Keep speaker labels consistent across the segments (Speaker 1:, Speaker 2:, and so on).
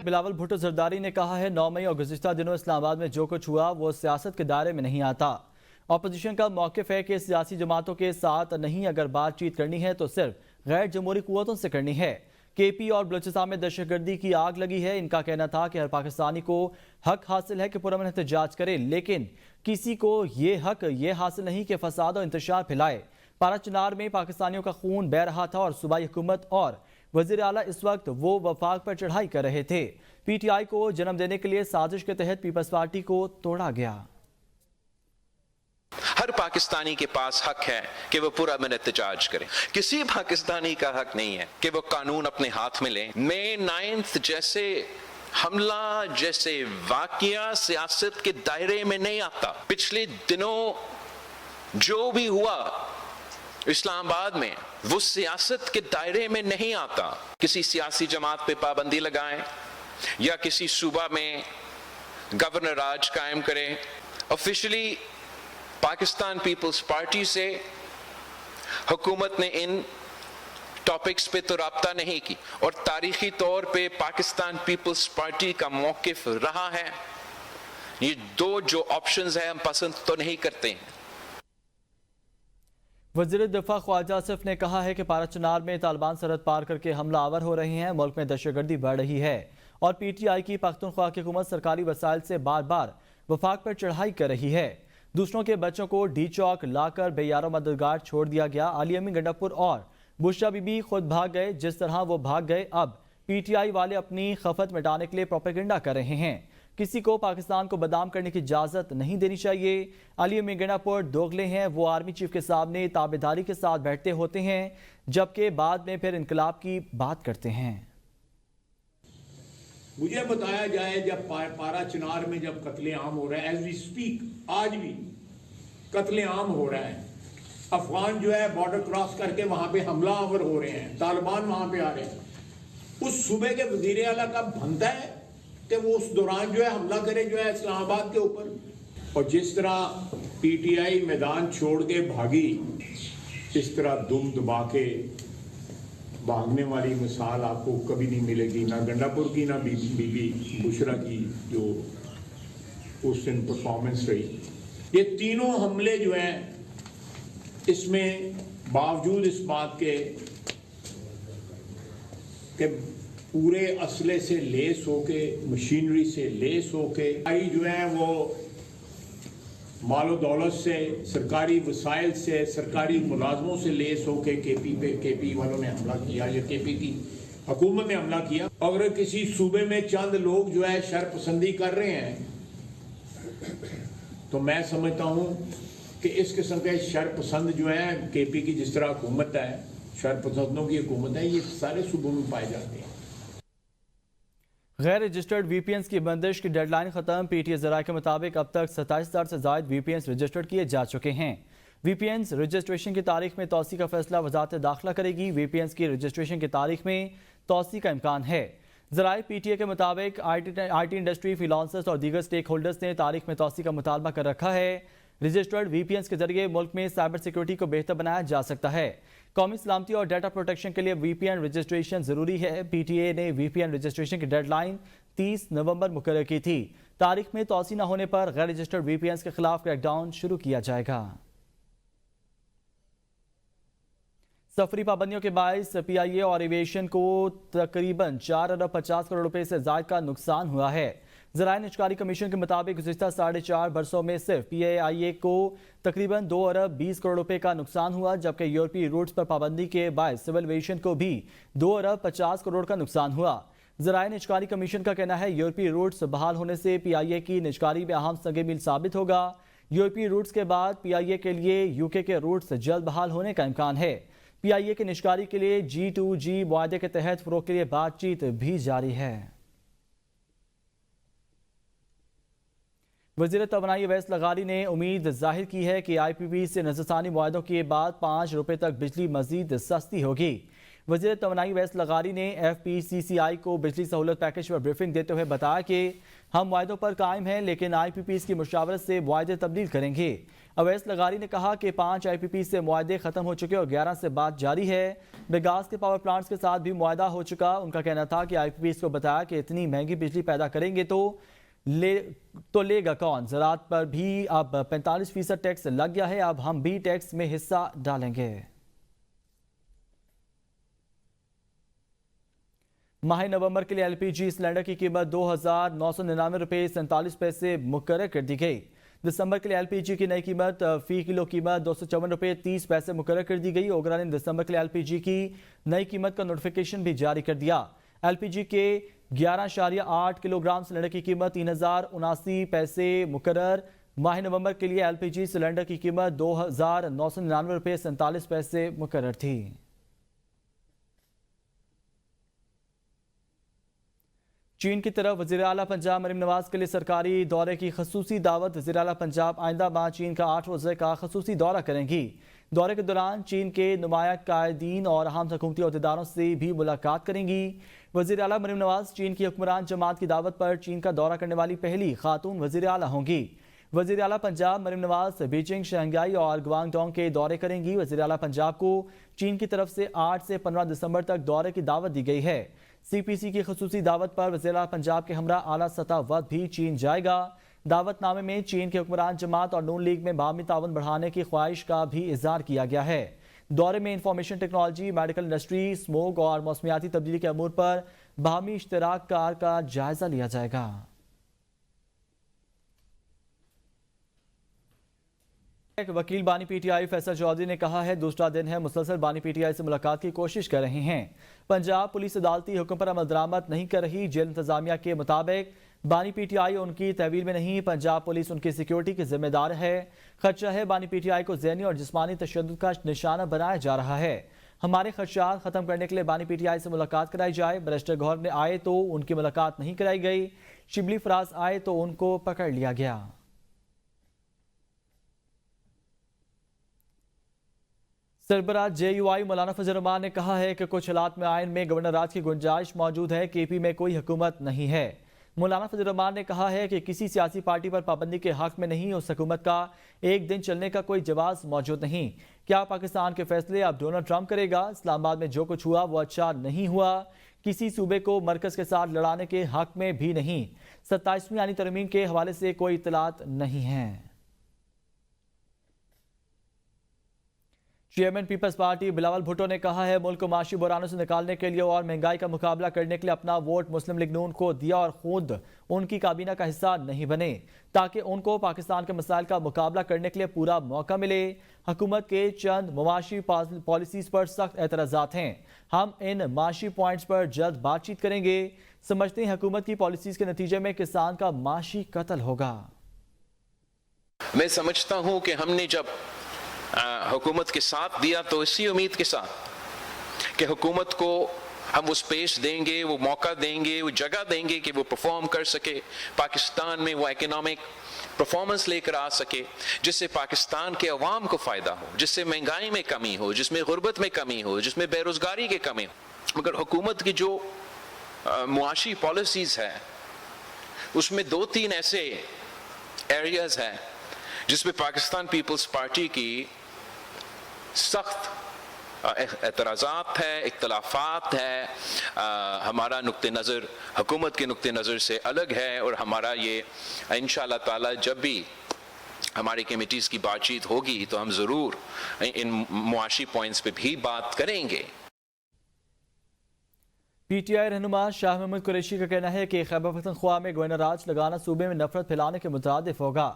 Speaker 1: बिलावल भुट्टो जरदारी ने कहा है 9 मई और गुज़िश्ता दिनों इस्लामाबाद में जो कुछ हुआ वो सियासत के दायरे में नहीं आता। अपोजिशन का मौक़िफ़ है कि सियासी जमातों के साथ नहीं, अगर बातचीत करनी है तो सिर्फ गैर जमहूरी क़ुव्वतों से करनी है। KP और बलूचिस्तान में दहशतगर्दी की आग लगी है। इनका कहना था कि हर पाकिस्तानी को हक हासिल है कि पुरअमन एहतजाज करे, लेकिन किसी को ये हक ये हासिल नहीं कि फसाद और इंतशार फैलाए। पारा चिनार में पाकिस्तानियों का खून बह रहा था और सूबाई हुकूमत और वज़ीर आला इस वक्त वो वफाक पर चढ़ाई कर रहे थे। PTI को जन्म देने के लिए साजिश के तहत पीपल्स पार्टी को तोड़ा गया।
Speaker 2: हर पाकिस्तानी के पास हक है कि वो पुरअमन एहतजाज करे। किसी पाकिस्तानी का हक नहीं है कि वो कानून अपने हाथ में ले। मई 9 जैसे हमला जैसे वाकया सियासत के दायरे में नहीं आता। पिछले दिनों जो भी हुआ इस्लामाबाद में वो सियासत के दायरे में नहीं आता। किसी सियासी जमात पे पाबंदी लगाएं या किसी सूबा में गवर्नर राज कायम करें। ऑफिशियली पाकिस्तान पीपल्स पार्टी से हुकूमत ने इन टॉपिक्स पे तो राब्ता नहीं की और तारीखी तौर पे पाकिस्तान पीपल्स पार्टी का मौकिफ रहा है ये दो जो ऑप्शंस है हम पसंद तो नहीं करते हैं।
Speaker 1: वज़ीर दिफा ख्वाजा आसिफ ने कहा है कि पारा चिनार में तालिबान सरहद पार करके हमला आवर हो रहे हैं। मुल्क में दहशतगर्दी बढ़ रही है और PTI की पख्तूनख्वा की हुकूमत सरकारी वसाइल से बार बार वफाक पर चढ़ाई कर रही है। दूसरों के बच्चों को डी चौक लाकर बेयारो मददगार छोड़ दिया गया। आलियामी गंडापुर और बुशरा बीबी खुद भाग गए। जिस तरह वो भाग गए, अब PTI वाले अपनी खफत मिटाने के लिए प्रोपेगेंडा कर रहे हैं। किसी को पाकिस्तान को बदनाम करने की इजाजत नहीं देनी चाहिए। आलियामी गंडापुर दोगले हैं। वो आर्मी चीफ के सामने ताबेदारी के साथ बैठते होते हैं, जबकि बाद में फिर इनकलाब की बात करते हैं।
Speaker 3: मुझे बताया जाए जब पारा चिनार में जब कत्लेआम हो रहा है, एज वी स्पीक आज भी कत्लेआम हो रहा है। अफगान जो है बॉर्डर क्रॉस करके वहां पे हमला आवर हो रहे हैं, तालिबान वहां पे आ रहे हैं। उस सूबे के वजीर आला का बनता है कि वो उस दौरान जो है हमला करे जो है इस्लामाबाद के ऊपर। और जिस तरह PTI मैदान छोड़ के भागी, इस तरह दुम दबा के भागने वाली मिसाल आपको कभी नहीं मिलेगी, ना गंडापुर की ना बीबी बुशरा की जो उस दिन परफॉर्मेंस रही। ये तीनों हमले जो हैं इसमें बावजूद इस बात के कि पूरे असले से लेस होके, मशीनरी से लेस होके आई जो है वो मालो दौलत से, सरकारी वसाइल से, सरकारी मुलाजमों से लेस होके KP वालों ने हमला किया या KP की हुकूमत ने हमला किया। अगर किसी सूबे में चंद लोग जो है शरपसंदी कर रहे हैं तो मैं समझता हूं कि इस किस्म के शरपसंद जो है KP की जिस तरह हुकूमत है, शरपसंदों की हुकूमत है, ये सारे सूबों में पाए जाते हैं।
Speaker 1: गैर रजिस्टर्ड VPNs की बंदिश की डेडलाइन खत्म। PTI ज़राए के मुताबिक अब तक 27,000 से ज़ायद VPNs रजिस्टर्ड किए जा चुके हैं। VPNs रजिस्ट्रेशन की तारीख में तौसी का फैसला वजारत दाखिला करेगी। VPNs की रजिस्ट्रेशन की तारीख में तौसी का इम्कान है। ज़राए PTI के मुताबिक IT इंडस्ट्री, फ्रीलांसर्स और दीगर स्टेक होल्डर्स ने तारीख में तौसी का मुतालबा कर रखा है। रजिस्टर्ड VPNs के जरिए मुल्क में साइबर सिक्योरिटी को बेहतर बनाया जा सकता है। कौमी सलामती और डाटा प्रोटेक्शन के लिए VPN रजिस्ट्रेशन जरूरी है। PTI ने VPN रजिस्ट्रेशन की डेडलाइन 30 नवंबर मुकर्रर की थी। तारीख में तौसी न होने पर गैर रजिस्टर्ड VPNs के खिलाफ क्रैकडाउन शुरू किया जाएगा। सफरी पाबंदियों के बायस PIA और एविएशन को तकरीबन 4 अरब 50 करोड़ रुपए से ज्यादा का नुकसान हुआ है। ज़राए निजकारी कमीशन के मुताबिक गुज़िश्ता 4.5 बरसों में सिर्फ PIA को तकरीबन 2 अरब 20 करोड़ रुपए का नुकसान हुआ, जबकि यूरोपीय रूट्स पर पाबंदी के बायस सिविल एविएशन को भी 2 अरब 50 करोड़ का नुकसान हुआ। ज़राए निजकारी कमीशन का कहना है यूरोपीय रूट्स बहाल होने से PIA की निजकारी में अहम संग मील साबित होगा। यूरोपीय रूट्स के बाद PIA के लिए UK के रूट्स जल्द बहाल होने का इम्कान है। PIA की निजकारी के लिए G2G मुआहदे के तहत फ़रोग़ के लिए बातचीत भी जारी है। वज़ीर तवानाई अवैस लगारी ने उम्मीद जाहिर की है कि IPP से नज़रसानी मुआहदों के बाद 5 रुपए तक बिजली मजीद सस्ती होगी। वज़ीर तवानाई वैस लगारी ने FPCCI को बिजली सहूलत पैकेज पर ब्रीफिंग देते हुए बताया कि हम वायदों पर कायम हैं, लेकिन IPPs की मुशावरत से मुआहदे तब्दील करेंगे। अवैस लगारी ने कहा कि 5 IPP से मुआहदे खत्म हो चुके और 11 से बात जारी है। बेगास के पावर प्लांट्स के साथ भी मुआहदा हो चुका। उनका कहना था कि IPPs को बताया कि इतनी महंगी बिजली पैदा करेंगे तो लेगा कौन। ज़राअत पर भी अब 45% टैक्स लग गया है, अब हम भी टैक्स में हिस्सा डालेंगे। माह नवंबर के लिए LPG सिलेंडर की कीमत 2,999 रुपये 47 पैसे मुकर्रर कर दी गई। दिसंबर के लिए LPG की नई कीमत फी किलो कीमत 254 रुपये 30 पैसे मुकर्रर कर दी गई। ओगरा ने दिसंबर के लिए LPG की नई कीमत का नोटिफिकेशन भी जारी कर दिया। LPG के 11.8 किलोग्राम सिलेंडर की कीमत 3,079 पैसे मुकर्रर। माह नवंबर के लिए LPG सिलेंडर की कीमत 2,999 रुपये 47 पैसे मुकर्रर थी। चीन की तरफ वज़ीर आला पंजाब मरीम नवाज के लिए सरकारी दौरे की खसूसी दावत। वज़ीर आला पंजाब आइंदा माह चीन का 8 रोज़े का खसूसी दौरा करेंगी। दौरे के दौरान चीन के नुमाया कायदीन और अहम हुकूमती अहदेदारों से भी मुलाकात करेंगी। वज़ीर आला मरीम नवाज चीन की हुक्मरान जमात की दावत पर चीन का दौरा करने वाली पहली खातून वज़ीर आला होंगी। वज़ीर आला पंजाब मरीम नवाज बीजिंग, शंघाई और ग्वांगडोंग के दौरे करेंगी। वज़ीर आला पंजाब को चीन की तरफ से 8 से 15 दिसंबर तक दौरे की दावत दी गई है। CPC की खसूसी दावत पर वज़ीर आला पंजाब के हमरा आला सतह वक्त भी चीन जाएगा। दावतनामे में चीन के हुक्मरान जमात और नून लीग में बाहमी ताउन बढ़ाने की ख्वाहिश का भी इजहार किया गया है। दौरे में information technology, medical industry, smoke और मौसमियाती तब्दीली के अमूर पर बाहमी इश्तराक कार का जायजा लिया जाएगा। वकील बानी PTI फैसल चौधरी ने कहा है दूसरा दिन है मुसलसल बानी PTI से मुलाकात की कोशिश कर रहे हैं। पंजाब पुलिस अदालती हुक्म पर अमल दरामद नहीं कर रही। जेल इंतजामिया के मुताबिक बानी PTI उनकी तहवील में नहीं, पंजाब पुलिस उनकी सिक्योरिटी की जिम्मेदार है। खदशा है बानी PTI को ज़हनी और जिस्मानी तशद्दुद का निशाना बनाया जा रहा है। हमारे खदशात खत्म करने के लिए बानी PTI से मुलाकात कराई जाए। बैरिस्टर गौहर ने आए तो उनकी मुलाकात नहीं कराई गई। शिबली फराज आए तो उनको पकड़ लिया गया। सरबराह JUI मौलाना फजल रहमान ने कहा है कि कुछ हालात में आइन में गवर्नर राज की गुंजाइश मौजूद है। KP में कोई हुकूमत नहीं है। मौलाना फजल रहमान ने कहा है कि किसी सियासी पार्टी पर पाबंदी के हक में नहीं, उस हुकूमत का एक दिन चलने का कोई जवाब मौजूद नहीं। क्या पाकिस्तान के फैसले अब डोनाल्ड ट्रंप करेगा? इस्लामाबाद में जो कुछ हुआ वो अच्छा नहीं हुआ। किसी सूबे को मरकज के साथ लड़ाने के हक में भी नहीं। 27वीं आईनी तरमीम के हवाले से कोई इतलात नहीं है। Chairman people's party Bilawal Bhutto ने कहा है मुल्क को माशी बुरानों से निकालने के लिए और महंगाई का मुकाबला करने के लिए अपना वोट मुस्लिम लीग नून को दिया और खुद उनकी काबीना का हिस्सा नहीं बने, ताकि उनको पाकिस्तान के मसाइल का मुकाबला करने के लिए पूरा मौका मिले। हुकूमत के चंद मुआशी पॉलिसीज पर सख्त एतराज़ात हैं। हम इन माशी पॉइंट्स पर जल्द बातचीत करेंगे। समझते हैं हुकूमत की पॉलिसीज के नतीजे में किसान का माशी कत्ल होगा।
Speaker 2: मैं समझता हूं कि हमने जब हुकूमत के साथ दिया तो इसी उम्मीद के साथ कि हुकूमत को हम वो स्पेस देंगे, वो मौका देंगे, वो जगह देंगे कि वो परफॉर्म कर सके, पाकिस्तान में वो इकोनॉमिक परफॉर्मेंस लेकर आ सके जिससे पाकिस्तान के अवाम को फ़ायदा हो, जिससे महंगाई में कमी हो, जिसमें गुर्बत में कमी हो, जिसमें बेरोज़गारी की कमी हो। मगर हुकूमत की जो मुआशी पॉलिसीज़ है उसमें 2-3 ऐसे एरियाज़ हैं जिसमें पाकिस्तान पीपल्स पार्टी की सख्त एतराज़ात है, इख्तलाफात है। हमारा नुक्ते नज़र हुकूमत के नुक्ते नज़र से अलग है और हमारा ये इंशाअल्लाह ताला जब भी हमारी कमेटीज़ की बातचीत होगी तो हम ज़रूर इन मुआशी पॉइंट्स पे भी बात करेंगे।
Speaker 1: PTI रहनुमा शाह महमूद कुरैशी का कहना है कि खैबर पख्तूनख्वा में गवर्नर राज लगाना सूबे में नफरत फैलाने के मुतादिफ होगा।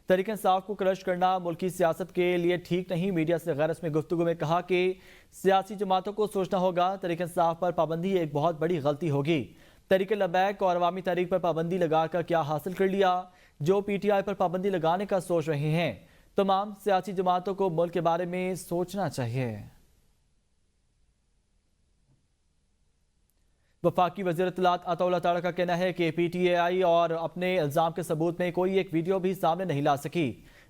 Speaker 1: तहरीक इंसाफ को क्रश करना मुल्की सियासत के लिए ठीक नहीं। मीडिया से गैर रस्मी गुफ्तगू में कहा कि सियासी जमातों को सोचना होगा, तहरीक इंसाफ पर पाबंदी एक बहुत बड़ी गलती होगी। तहरीक लबैक और अवामी तहरीक पर पाबंदी लगाकर क्या हासिल कर लिया? जो PTI पर पाबंदी लगाने का सोच रहे हैं, तमाम सियासी जमातों को मुल्क के बारे में सोचना चाहिए। वफाकी वज़ीर इत्तलात अताउल्लाह तारा का कहना है कि PTI और अपने इल्ज़ाम के सबूत में कोई एक वीडियो भी सामने नहीं ला सकी।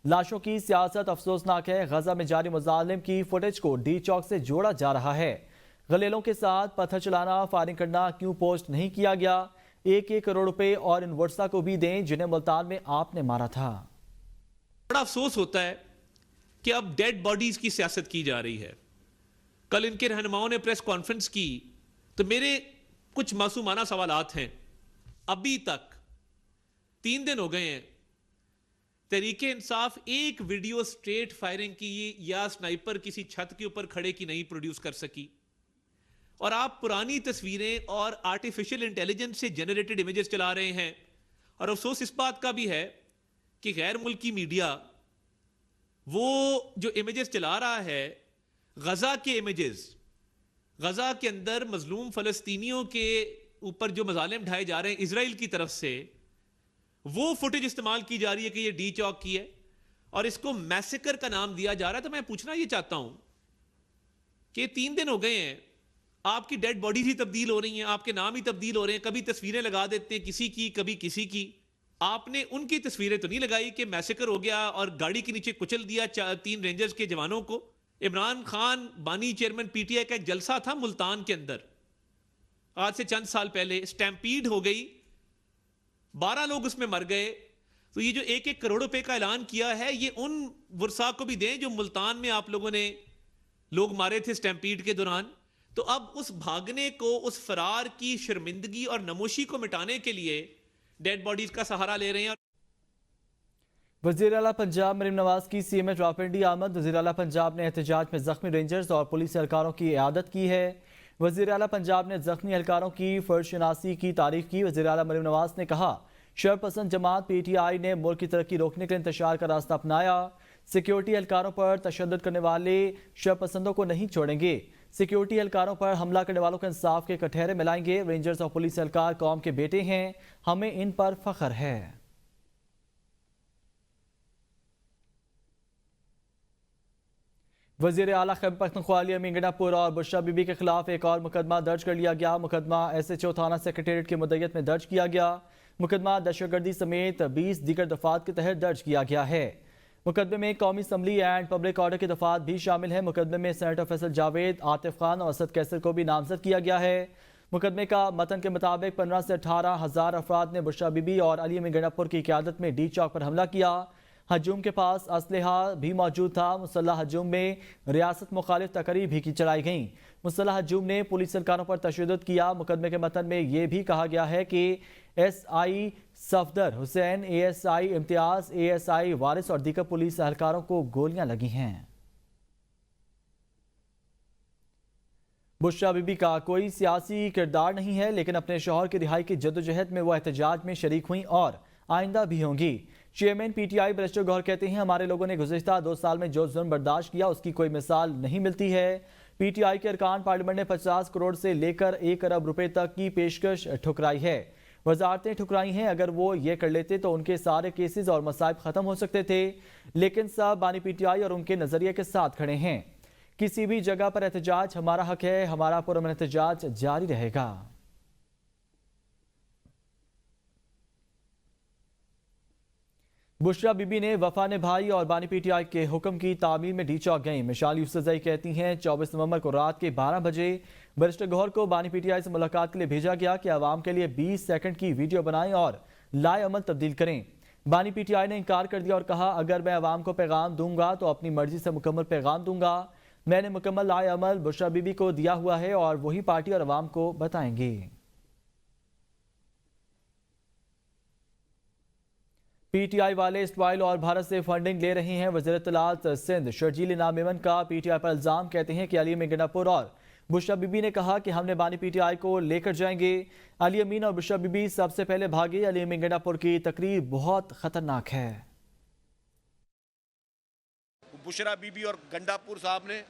Speaker 1: लाशों की सियासत अफसोसनाक है। गजा में जारी मुजालिम की फुटेज को D चौक से जोड़ा जा रहा है। गलेलों के साथ पत्थर चलाना, फायरिंग करना क्यों पोस्ट नहीं किया गया? 1-1 करोड़ रुपए और इन वर्षा को भी दें जिन्हें मुल्तान में आपने मारा था।
Speaker 4: बड़ा अफसोस होता है कि अब डेड बॉडीज की सियासत की जा रही है। कल इनके रहनुमाओं ने प्रेस कॉन्फ्रेंस की तो मेरे कुछ मासूमाना सवालात हैं। अभी तक 3 दिन हो गए हैं, तहरीके इंसाफ एक वीडियो स्ट्रेट फायरिंग की या स्नाइपर किसी छत के ऊपर खड़े की नहीं प्रोड्यूस कर सकी, और आप पुरानी तस्वीरें और आर्टिफिशियल इंटेलिजेंस से जनरेटेड इमेजेस चला रहे हैं। और अफसोस इस बात का भी है कि गैर मुल्की मीडिया वो जो इमेजेस चला रहा है, गजा के इमेजेस, गजा के अंदर मजलूम फलस्तीनियों के ऊपर जो मजालिम ढाए जा रहे हैं इजराइल की तरफ से, वो फुटेज इस्तेमाल की जा रही है कि ये डी चौक की है और इसको मैसेकर का नाम दिया जा रहा है। तो मैं पूछना ये चाहता हूं कि 3 दिन हो गए हैं, आपकी डेड बॉडीज ही तब्दील हो रही हैं, आपके नाम ही तब्दील हो रहे हैं, कभी तस्वीरें लगा देते हैं किसी की, कभी किसी की। आपने उनकी तस्वीरें तो नहीं लगाई कि मैसेकर हो गया और गाड़ी के नीचे कुचल दिया 3 रेंजर्स के जवानों को। इमरान खान बानी चेयरमैन पीटीआई का एक जलसा था मुल्तान के अंदर, आज से चंद साल पहले स्टैम्पीड हो गई, 12 लोग उसमें मर गए। तो ये जो 1-1 करोड़ रुपए का ऐलान किया है, ये उन वर्षा को भी दें जो मुल्तान में आप लोगों ने लोग मारे थे स्टैम्पीड के दौरान। तो अब उस भागने को, उस फरार की शर्मिंदगी और नमोशी को मिटाने के लिए डेड बॉडीज का सहारा ले रहे हैं।
Speaker 1: वज़ीर आला पंजाब मरीम नवाज की सीएम रावलपिंडी आमद। वज़ीर आला पंजाब ने एहतजाज में जख्मी रेंजर्स और पुलिस एहलकारों की इयादत की है। वज़ीर आला पंजाब ने जख्मी एहलकारों की फर्शनासी की तारीफ की। वज़ीर आला मरीम नवाज ने कहा, शरपसंद जमात पीटीआई ने मुल्क की तरक्की रोकने के लिए इंतशार का रास्ता अपनाया। सिक्योरिटी एहलकारों पर तशद्दुद करने वाले शरपसंदों को नहीं छोड़ेंगे। सिक्योरिटी एहलकारों पर हमला करने वालों को इंसाफ के कटहरे मिलाएंगे। रेंजर्स और पुलिस एहलकार कौम के बेटे हैं, हमें इन पर फख्र है। वज़ीर आला खैबर पख्तूनख्वा अली अमीन गंडापुर और बुशरा बीबी के खिलाफ एक और मुकदमा दर्ज कर लिया गया। मुकदमा SHO थाना सेक्रेटेरिएट की मुद्दत में दर्ज किया गया। मुकदमा दहशतगर्दी समेत 20 दीगर दफात के तहत दर्ज किया गया है। मुकदमे में कौमी असम्बली एंड पब्लिक ऑर्डर की दफात भी शामिल है। मुकदमे में सेनेटर फैसल जावेद, आतिफ खान और असद कैसर को भी नामजद किया गया है। मुकदमे का मतन के मुताबिक 15 से 18 हज़ार अफराद ने बुशरा बीबी और अली अमीन गंडापुर की क़यादत में डी चौक पर हमला किया। हजूम के पास असलहा भी मौजूद था। मुसल्लह हजूम में रियासत मुखालिफ तकरीब भी की चलाई गई। मुसल्लह हजूम ने पुलिस एहलकारों पर तशद्दुद किया। मुकदमे के मतन में यह भी कहा गया है कि SI Safdar Hussain, ASI Imtiaz, ASI वारिस और दीगर पुलिस एहलकारों को गोलियां लगी हैं। बुशरा बीबी का कोई सियासी किरदार नहीं है, लेकिन अपने शौहर की रिहाई की जद्दोजहद में वो एहतजाज में शरीक हुई और आइंदा भी होंगी। चेयरमैन PTI बैरिस्टर गौहर कहते हैं, हमारे लोगों ने गुज़िश्ता 2 साल में जो जुल्म बर्दाश्त किया उसकी कोई मिसाल नहीं मिलती है। PTI के अरकान पार्लियामेंट ने 50 करोड़ से लेकर 1 अरब रुपए तक की पेशकश ठुकराई है। वजारतें ठुकराई हैं। अगर वो ये कर लेते तो उनके सारे केसेस और मसाइब ख़त्म हो सकते थे, लेकिन सब बानी PTI और उनके नज़रिए के साथ खड़े हैं। किसी भी जगह पर एहतजाज हमारा हक है, हमारा पुरअमन एहतजाज जारी रहेगा। बुशरा बीबी ने वफा निभाई और बानी PTI के हुक्म की तामील में डी चौक गईं। मिशाल यूसुफजई कहती हैं, 24 नवंबर को रात के 12 बजे बैरिस्टर गौहर को बानी PTI से मुलाकात के लिए भेजा गया कि आवाम के लिए 20 सेकंड की वीडियो बनाएं और लाए अमल तब्दील करें। बानी PTI ने इनकार कर दिया और कहा, अगर मैं आवाम को पैगाम दूंगा तो अपनी मर्जी से मुकम्मल पैगाम दूंगा। मैंने मुकम्मल लाए अमल बुशरा बीबी को दिया हुआ है और वही पार्टी और आवाम को बताएंगे। PTI वाले इस्राइल और भारत से फंडिंग ले रहे हैं। वज़ीर इत्तलात सिंध शर्जील इनाम मेमन का PTI पर इल्ज़ाम। कहते हैं कि अली अमीन गंडापुर और बुशरा बीबी ने कहा कि हमने बानी PTI को लेकर जाएंगे। अली अमीन और बुशरा बीबी सबसे पहले भागे। अली अमीन गंडापुर की तकरीर बहुत खतरनाक है।
Speaker 5: बुशरा बीबी और गंडापुर साहब ने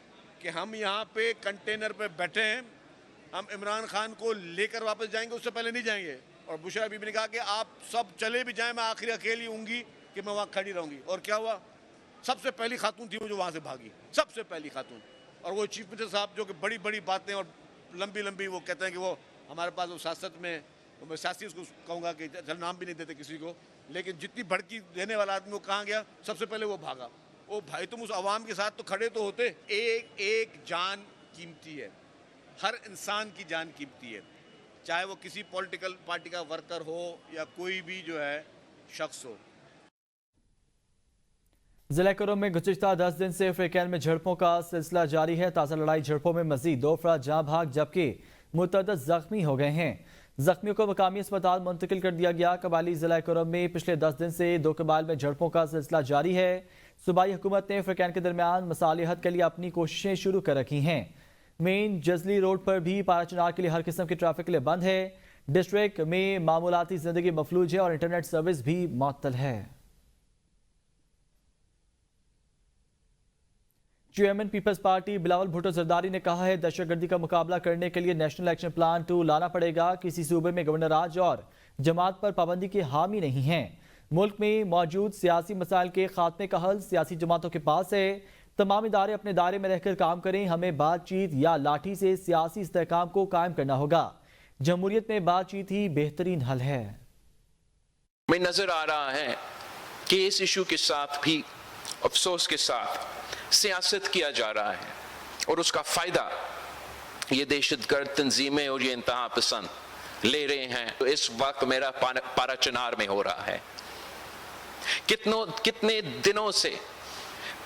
Speaker 5: कि हम यहाँ पे कंटेनर पे बैठे हैं, हम इमरान खान को लेकर वापस जाएंगे, उससे पहले नहीं जाएंगे। और बुशरा बीबी ने कहा कि आप सब चले भी जाएं, मैं आखिरी अकेली होंगी कि मैं वहाँ खड़ी रहूंगी। और क्या हुआ? सबसे पहली खातून थी वो जो वहाँ से भागी, सबसे पहली खातून। और वो चीफ मिनिस्टर साहब जो कि बड़ी बड़ी बातें और लंबी लंबी वो कहते हैं कि वो हमारे पास वो सियासत में, मैं सियासी उसको कहूँगा कि चल नाम भी नहीं देते किसी को, लेकिन जितनी भड़की देने वाला आदमी वो कहाँ गया? सबसे पहले वो भागा। ओ भाई, तुम उस आवाम के साथ तो खड़े तो होते। एक एक जान कीमती है, हर इंसान की जान कीमती है, चाहे वो किसी पॉलिटिकल पार्टी का वर्कर हो या कोई भी जो है शख्स हो।
Speaker 1: जिला कुरुम में गुज़िश्ता 10 दिन से अफ्रीकैन में झड़पों का सिलसिला जारी है। ताज़ा लड़ाई झड़पों में मजीद 2 अफराद जाँ भाग जबकि मुतअद्दिद जख्मी हो गए हैं। जख्मियों को मकामी अस्पताल मुंतकिल कर दिया गया। कबाली जिला कुरुम में पिछले 10 दिन से 2 कबाइल में झड़पों का सिलसिला जारी है। सूबाई हुकूमत ने अफ्रीकैन के दरमियान मसालिहत के लिए अपनी कोशिशें शुरू कर रखी हैं। मेन जजली रोड पर भी पाराचनार के लिए हर किस्म की ट्रैफिक के लिए बंद है। डिस्ट्रिक्ट में मामूलाती जिंदगी मफलूज है और इंटरनेट सर्विस भी मुअत्तल है। Chairman people's party Bilawal Bhutto Zardari ने कहा है दहशतगर्दी का मुकाबला करने के लिए नेशनल एक्शन प्लान 2 लाना पड़ेगा। किसी सूबे में गवर्नर राज और जमात पर पाबंदी के हामी नहीं हैं। मुल्क में मौजूद सियासी मसाइल के खात्मे का हल सियासी जमातों के पास है। तमाम इदारे अपने दायरे में रहकर काम करें। हमें बातचीत या लाठी से सियासी इस्तेहकाम को कायम करना होगा। जमहूरियत में बातचीत ही बेहतरीन हल है।
Speaker 2: में नजर आ रहा है कि इस इशू के साथ भी अफसोस के साथ सियासत किया जा रहा है और उसका फायदा ये दहशतगर्द तंजीमें और ये इंतहा पसंद ले रहे हैं। तो इस वक्त मेरा पाराचनार में हो रहा है। कितने दिनों से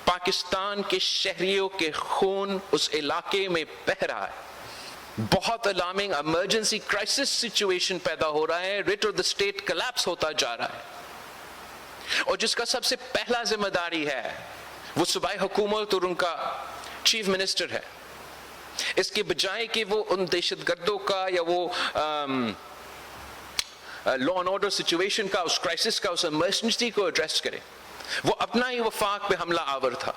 Speaker 2: पाकिस्तान के शहरियों के खून उस इलाके में बह रहा है। बहुत अलार्मिंग इमरजेंसी क्राइसिस सिचुएशन पैदा हो रहा है। Writ of the state collapse होता जा रहा है और जिसका सबसे पहला जिम्मेदारी है वो सूबाई हुकूमत और उनका चीफ मिनिस्टर है। इसके बजाय कि वो उन दहशतगर्दों का या वो लॉ एंड ऑर्डर सिचुएशन का, उस क्राइसिस का, उस इमरजेंसी को एड्रेस करे, वो अपना ही वफाक पे हमला आवर था।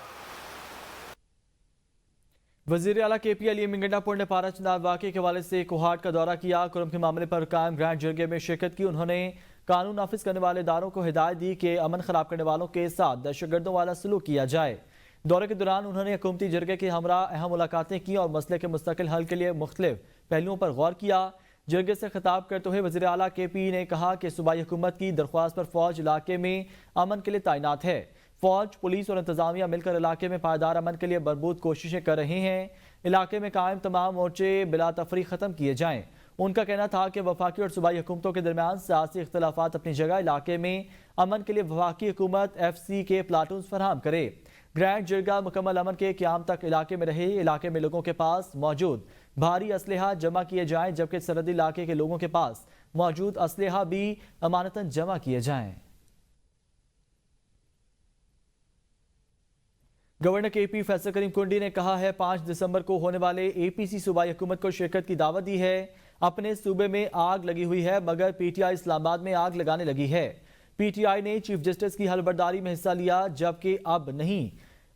Speaker 1: वजीर आला KP अली गंडापुर ने पाराचनार वाक़े के हवाले से कोहाट का दौरा किया। कुरुम के मामले पर कायम ग्रैंड जरगे में शिरकत की। उन्होंने कानून नाफिज करने वाले इदारों को हिदायत दी कि अमन खराब करने वालों के साथ दहशतगर्दों वाला सलूक किया जाए। दौरे के दौरान उन्होंने हुकूमती जरगे के हमरा अहम मुलाकातें की और मसले के मुस्तकिल हल के लिए मुख्तलिफ पहलुओं पर गौर किया। जरगे से खिताब करते हुए वज़ीर आला KP ने कहा कि सूबाई हुकूमत की दरख्वास्त पर फौज इलाके में अमन के लिए तैनात है। फौज, पुलिस और इंतजामिया मिलकर इलाके में पायदार अमन के लिए भरपूर कोशिशें कर रहे हैं। इलाके में कायम तमाम मोर्चे बिला तफरी ख़त्म किए जाएँ। उनका कहना था कि वफाकी और सूबाई हुकूमतों के दरमियान सियासी इख्तलाफात अपनी जगह, इलाके में अमन के लिए वफाकी हुकूमत FC के प्लाटून फराहम करे। ग्रैंड जरगा मुकम्मल अमन के क़याम तक इलाके में रहे। इलाके में लोगों के पास मौजूद भारी असलहा जमा किए जाएँ जबकि सरहदी इलाके के लोगों के पास मौजूद असलहा भी अमानतन जमा किए जाएँ। गवर्नर KP फैसल करीम कुंडी ने कहा है 5 दिसंबर को होने वाले APC सूबाई हुकूमत को शिरकत की दावत दी है। अपने सूबे में आग लगी हुई है मगर PTI इस्लामाबाद में आग लगाने लगी है। PTI ने चीफ जस्टिस की हलबर्दारी में हिस्सा लिया जबकि अब नहीं,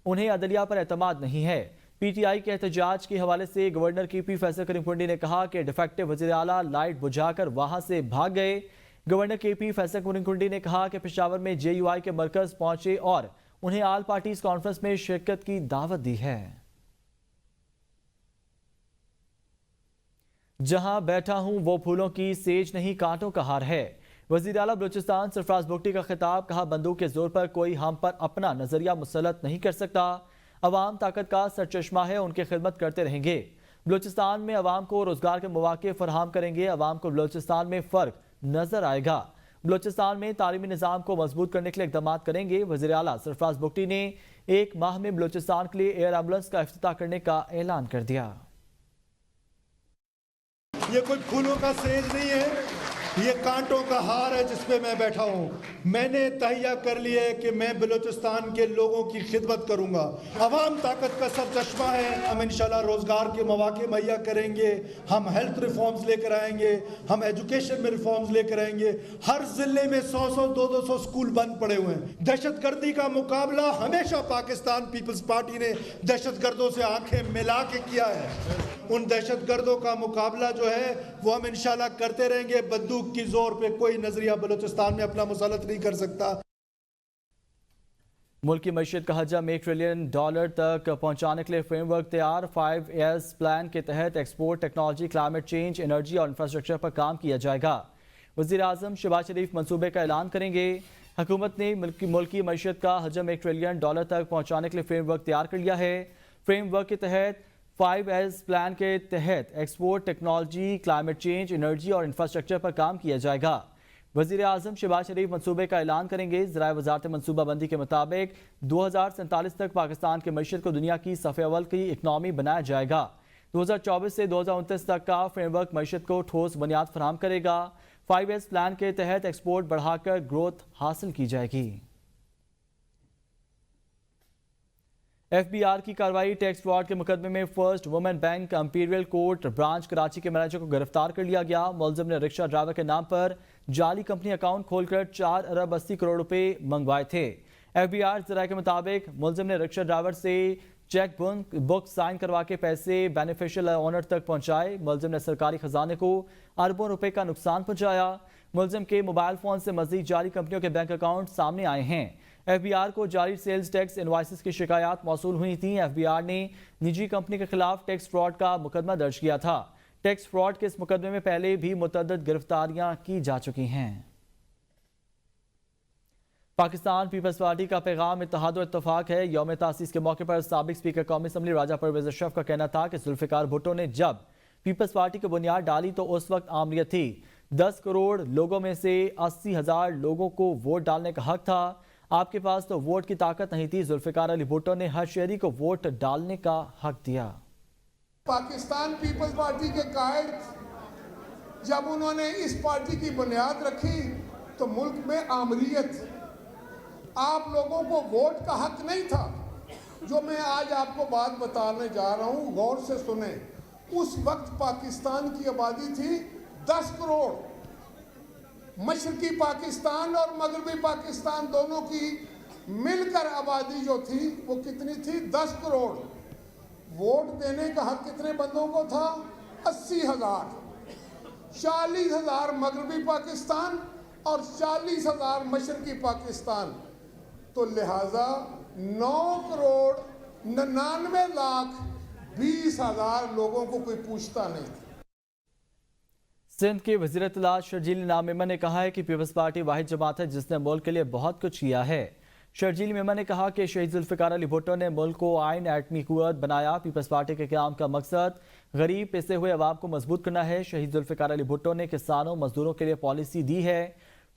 Speaker 1: उन्हें अदलिया पर एतमाद नहीं है। PTI के एहतजाज के हवाले से गवर्नर KP फैसल करीम कुंडी ने कहा कि डिफेक्टिव वज़ीर आला लाइट बुझाकर वहां से भाग गए। गवर्नर KP फैसल करीम कुंडी ने कहा कि पेशावर में JUI के मरकज पहुंचे और उन्हें आल पार्टीज कॉन्फ्रेंस में शिरकत की दावत दी है। जहां बैठा हूं वो फूलों की सेज नहीं कांटों का हार है। वज़ीर आला बलूचिस्तान सरफराज बुगटी का खिताब। कहा बंदूक के जोर पर कोई हम पर अपना नजरिया मुसल्लत नहीं कर सकता। अवाम ताकत का सरचश्मा है, उनकी खिदमत करते रहेंगे। बलूचिस्तान में अवाम को रोजगार के मौके फराहम करेंगे। अवाम को बलूचिस्तान में फर्क नजर आएगा। बलूचिस्तान में तालीमी निज़ाम को मजबूत करने के लिए इक़दाम करेंगे। वज़ीर आला सरफराज बुगटी ने 1 माह में बलूचिस्तान के लिए एयर एम्बुलेंस का इफ्तिताह करने का ऐलान कर दिया।
Speaker 6: ये कोई फूलों का सेज नहीं है, ये कांटों का हार है जिस पे मैं बैठा हूँ। मैंने तहैया कर लिया है कि मैं बलूचिस्तान के लोगों की खिदमत करूँगा। अवाम ताकत का सरचश्मा है। हम इंशाल्लाह रोज़गार के मौके मुहैया करेंगे। हम हेल्थ रिफॉर्म्स लेकर आएंगे, हम एजुकेशन में रिफॉर्म्स लेकर आएंगे। हर ज़िले में 100-100, 200 स्कूल बंद पड़े हुए हैं। दहशतगर्दी का मुकाबला हमेशा पाकिस्तान पीपल्स पार्टी ने दहशतगर्दों से आंखें मिला के किया है। उन दहशतगर्दों का मुकाबला जो है वो हम इंशाल्लाह करते रहेंगे। बंदूक की जोर पे कोई नजरिया बलूचिस्तान में अपना मुसल्लत नहीं कर सकता।
Speaker 1: मुल्क की मईशत का हजम $1 ट्रिलियन तक पहुंचाने के लिए फ्रेमवर्क तैयार। 5 प्लान के तहत export, technology, climate change, energy और इंफ्रास्ट्रक्चर पर काम किया जाएगा। वज़ीर आज़म शहबाज शरीफ मंसूबे का ऐलान करेंगे। हुकूमत ने मुल्क की मईशत का हजम $1 ट्रिलियन तक पहुंचाने के लिए फ्रेमवर्क तैयार कर लिया है। फ्रेमवर्क के तहत 5S प्लान के तहत export, technology, climate change, energy और इंफ्रास्ट्रक्चर पर काम किया जाएगा। वज़ीर आज़म शहबाज शरीफ मंसूबे का ऐलान करेंगे। ज़राए वज़ारत मनसूबाबंदी के मुताबिक 2047 तक पाकिस्तान की मईशत को दुनिया की सफ़े अव्वल की इकनॉमी बनाया जाएगा। 2024 से 2029 तक का फ्रेमवर्क मईशत को ठोस बुनियाद फराहम करेगा। 5S प्लान के तहत एक्सपोर्ट बढ़ाकर ग्रोथ हासिल की जाएगी। FBI की कार्रवाई, टैक्स फ्रॉड के मुकदमे में first women bank imperial court branch Karachi के मैनेजर को गिरफ्तार कर लिया गया। मुलजिम ने रिक्शा ड्राइवर के नाम पर जाली कंपनी अकाउंट खोलकर 4 अरब 80 करोड़ रुपए मंगवाए थे। FBI जराये के मुताबिक मुलजिम ने रिक्शा ड्राइवर से चेक बुक साइन करवा के पैसे बेनिफिशियल ओनर तक पहुंचाए। मुलजिम ने सरकारी खजाने को अरबों रुपए का नुकसान पहुंचाया। मुलजिम के मोबाइल फोन से मजीद जाली कंपनियों के बैंक अकाउंट सामने आए हैं। FBI को जाली सेल्स टैक्स इनवॉइसेस की शिकायत मौसूल हुई थी। FBI ने निजी कंपनी के खिलाफ टैक्स फ्रॉड का मुकदमा दर्ज किया था। टैक्स फ्रॉड के इस मुकदमे में पहले भी मुतअद्दिद गिरफ्तारियां की जा चुकी हैं। पाकिस्तान पीपल्स पार्टी का पैगाम इत्तेहाद और इत्तफाक है। यौम तासीस के मौके पर साबिक स्पीकर कौमी असम्बली राजा परवेज अशरफ का कहना था कि जुल्फिकार भुट्टो ने जब पीपल्स पार्टी की बुनियाद डाली तो उस वक्त आमरीत थी। 10 करोड़ लोगों में से 80,000 लोगों को वोट डालने का हक था। आपके पास तो वोट की ताकत नहीं थी। जुल्फिकार अली भुट्टो ने हर शहरी को वोट डालने का हक दिया।
Speaker 7: पाकिस्तान पीपल्स पार्टी के कायद जब उन्होंने इस पार्टी की बुनियाद रखी तो मुल्क में आमरीत, आप लोगों को वोट का हक नहीं था। जो मैं आज आपको बात बताने जा रहा हूँ, गौर से सुने। उस वक्त पाकिस्तान की आबादी थी 10 करोड़। मशरकी पाकिस्तान और मगरबी पाकिस्तान दोनों की मिलकर आबादी जो थी वो कितनी थी? 10 करोड़। वोट देने का हक कितने बंदों को था? 80,000। 40,000 मगरबी पाकिस्तान और 40,000 मशरकी पाकिस्तान। तो लिहाजा 9 करोड़ 99 लाख 20,000 लोगों को कोई पूछता नहीं था।
Speaker 1: सिंध के वज़ीर इत्तलात शर्जील इनाम मेमन ने कहा है कि पीपल्स पार्टी वाहिद जमात है जिसने मुल्क के लिए बहुत कुछ किया है। शर्जील मेमन ने कहा कि शहीद जुल्फिकार अली भुट्टो ने मुल्क को आइन एटमी कुव्वत बनाया। पीपल्स पार्टी के क़याम का मकसद गरीब पिसे हुए अवाम को मजबूत करना है। शहीद जुल्फिकार अली भुट्टो ने किसानों मजदूरों के लिए पॉलिसी दी है।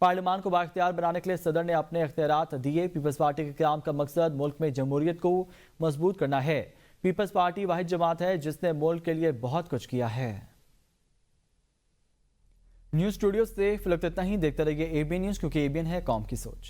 Speaker 1: पार्लियामान को बाख्तियार बनाने के लिए सदर ने अपने इख्तियारात दिए। पीपल्स पार्टी के क़याम का मकसद मुल्क में जमहूरियत को मजबूत करना है। पीपल्स पार्टी वाहिद जमात है जिसने मुल्क के लिए बहुत कुछ किया है। न्यूज़ स्टूडियो से फिलहाल इतना ही। देखते रहिए ABN न्यूज़, क्योंकि ABN है कौम की सोच।